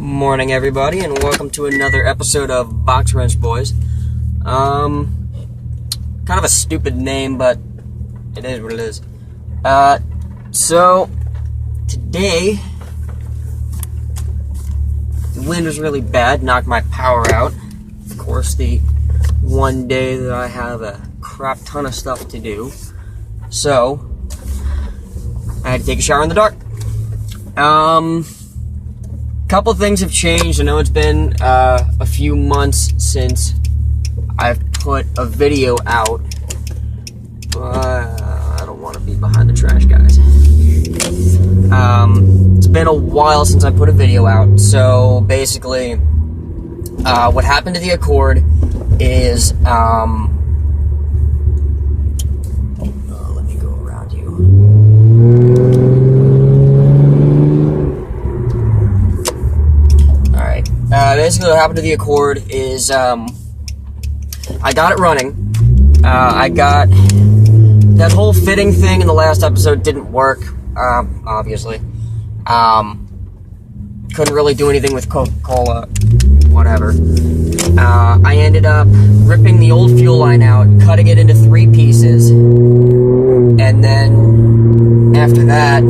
Morning, everybody, and welcome to another episode of Box Wrench Boys. Kind of a stupid name, but it is what it is. So today the wind was really bad, knocked my power out. Of course, the one day that I have a crap ton of stuff to do, so I had to take a shower in the dark. Couple things have changed. I know it's been a few months since I've put a video out, but I don't want to be behind the trash, guys. It's been a while since I put a video out, so basically what happened to the Accord is let me go around you. Basically what happened to the Accord is, I got it running. I got that whole fitting thing in the last episode didn't work, obviously. Couldn't really do anything with Coca-Cola, whatever. I ended up ripping the old fuel line out, cutting it into 3 pieces, and then after that,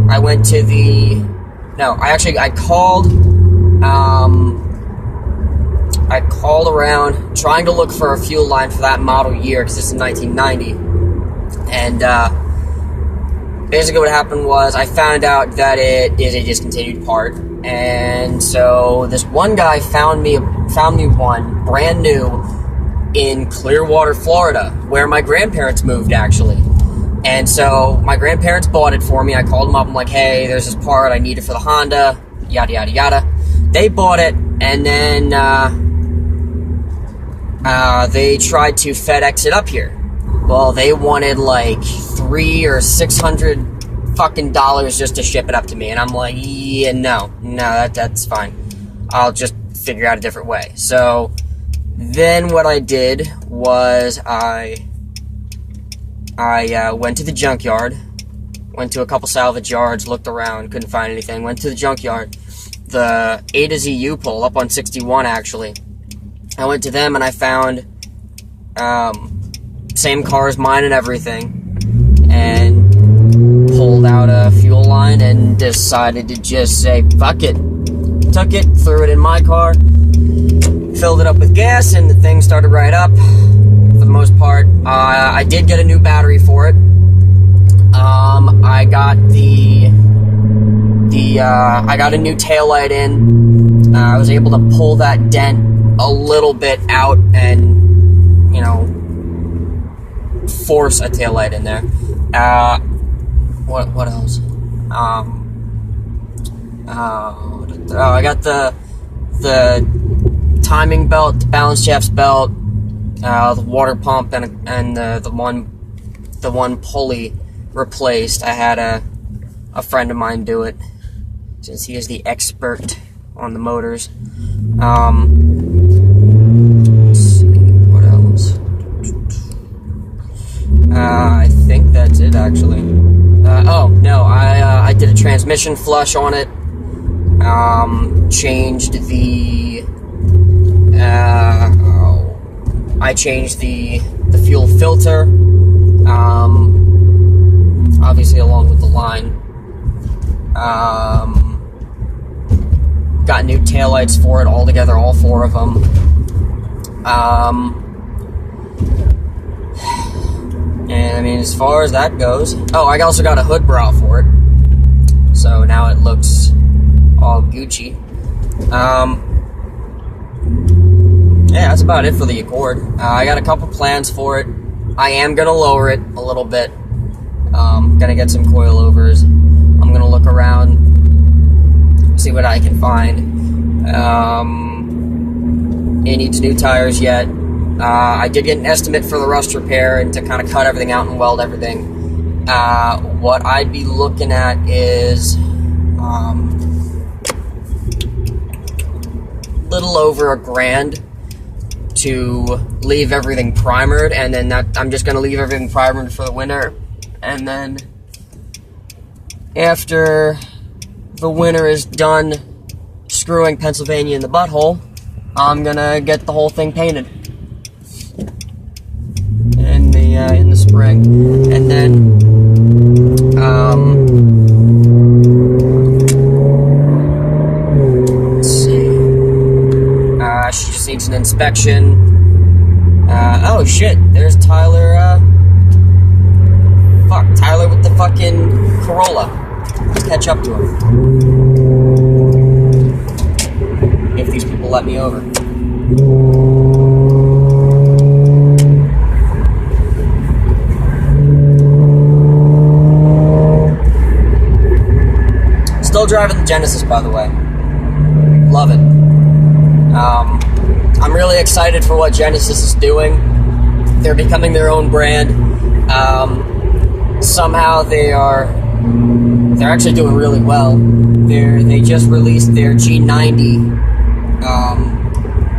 I went to I called around trying to look for a fuel line for that model year, because this is 1990, and basically what happened was I found out that it is a discontinued part, and so this one guy found me one brand new in Clearwater, Florida, where my grandparents moved, actually. And so my grandparents bought it for me. I called them up, I'm like, hey, there's this part, I need it for the Honda, yada yada yada. They bought it, and then they tried to FedEx it up here. Well, they wanted like $300 or $600 fucking dollars just to ship it up to me, and I'm like, yeah, no, that's fine. I'll just figure out a different way. So then what I did was I went to the junkyard, went to a couple salvage yards, looked around, couldn't find anything, went to the junkyard, the A to Z U-Pull up on 61, actually. I went to them and I found same car as mine and everything, and pulled out a fuel line and decided to just say fuck it. Took it, threw it in my car, filled it up with gas, and the thing started right up for the most part. I did get a new battery for it. I got I got a new taillight in. I was able to pull that dent a little bit out and, you know, force a taillight in there. What else? I got the timing belt, the balance shafts belt, the water pump, and the one pulley replaced. I had a friend of mine do it, since he is the expert on the motors. Let's see, what else? I think that's it, actually. I did a transmission flush on it. I changed the fuel filter, obviously along with the line. Got new taillights for it altogether, all 4 of them. And I mean, as far as that goes, I also got a hood bra for it, so now it looks all Gucci. Yeah, that's about it for the Accord. I got a couple plans for it. I am gonna lower it a little bit. Gonna get some coilovers. I'm gonna look around, see what I can find. It needs new tires yet. I did get an estimate for the rust repair and to kind of cut everything out and weld everything. What I'd be looking at is little over $1,000 to leave everything primered, and then I'm just gonna leave everything primered for the winter, and then after the winter is done, screwing Pennsylvania in the butthole, I'm gonna get the whole thing painted in the spring, and then let's see. She just needs an inspection. Oh shit! There's Tyler. Tyler with the fucking Corolla. Let's catch up to him. If these people let me over. Still driving the Genesis, by the way. Love it. I'm really excited for what Genesis is doing. They're becoming their own brand. Somehow they're actually doing really well. They just released their G90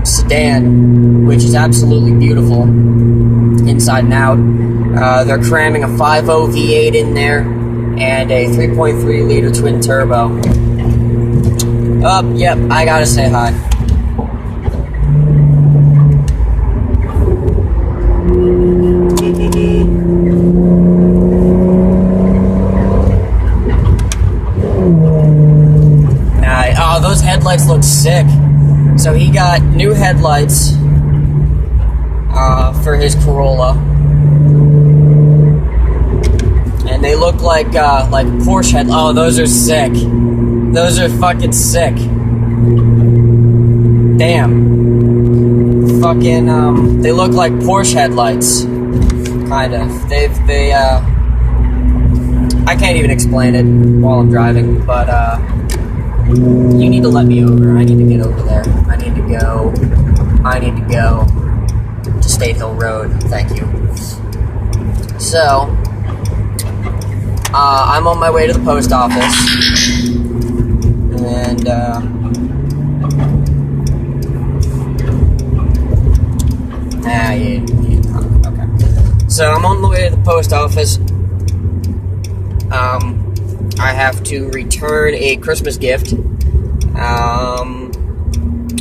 sedan, which is absolutely beautiful inside and out. They're cramming a 5.0 V8 in there and a 3.3 liter twin turbo. Yep, I gotta say hi. Those headlights look sick. So he got new headlights for his Corolla, and they look like Porsche head. Oh, those are sick. Those are fucking sick. Damn. Fucking they look like Porsche headlights, kind of. I can't even explain it while I'm driving, but you need to let me over. I need to get over there. I need to go to State Hill Road. Thank you. So, I'm on my way to the post office. And, okay. So, I'm on the way to the post office. I have to return a Christmas gift.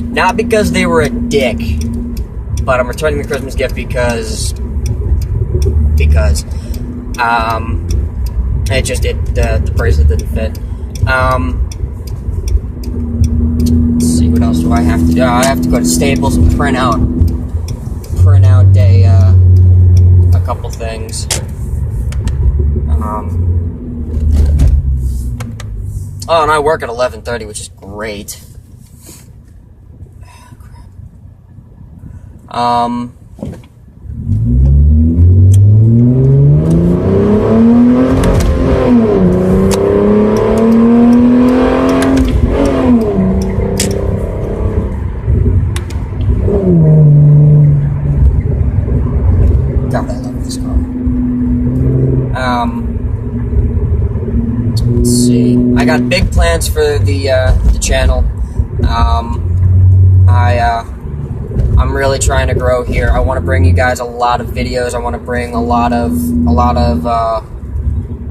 Not because they were a dick, but I'm returning the Christmas gift because the bracelet didn't fit. Let's see, what else do I have to do? I have to go to Staples and print out a couple things. Oh, and I work at 11:30, which is great. God, I love this car. Let's see. I got big plans for the channel. I'm really trying to grow here. I want to bring you guys a lot of videos. I want to bring a lot of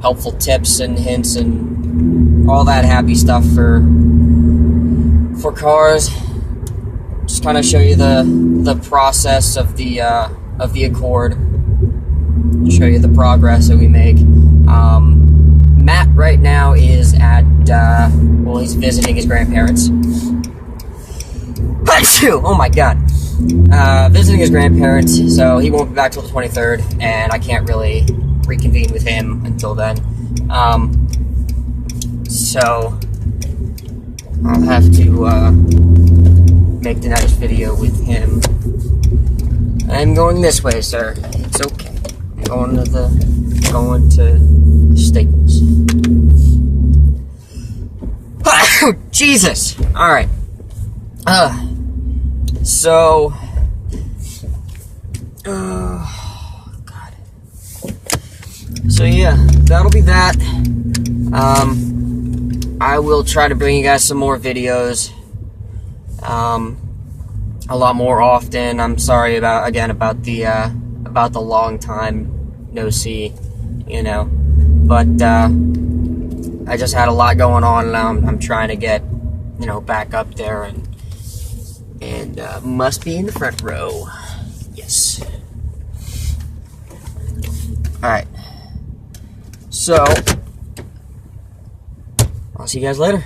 helpful tips and hints and all that happy stuff for cars. Just kind of show you the process of the Accord. Show you the progress that we make. Matt right now is at he's visiting his grandparents. Oh my god. Visiting his grandparents, so he won't be back till the 23rd, and I can't really reconvene with him until then. So I'll have to make the next video with him. I'm going this way, sir. It's okay. I'm going to Staples. Jesus! Alright. So, God. So yeah, that'll be that. I will try to bring you guys some more videos, a lot more often. I'm sorry about the long time no see, but I just had a lot going on, and I'm trying to get back up there, and must be in the front row. Yes. Alright. So, I'll see you guys later.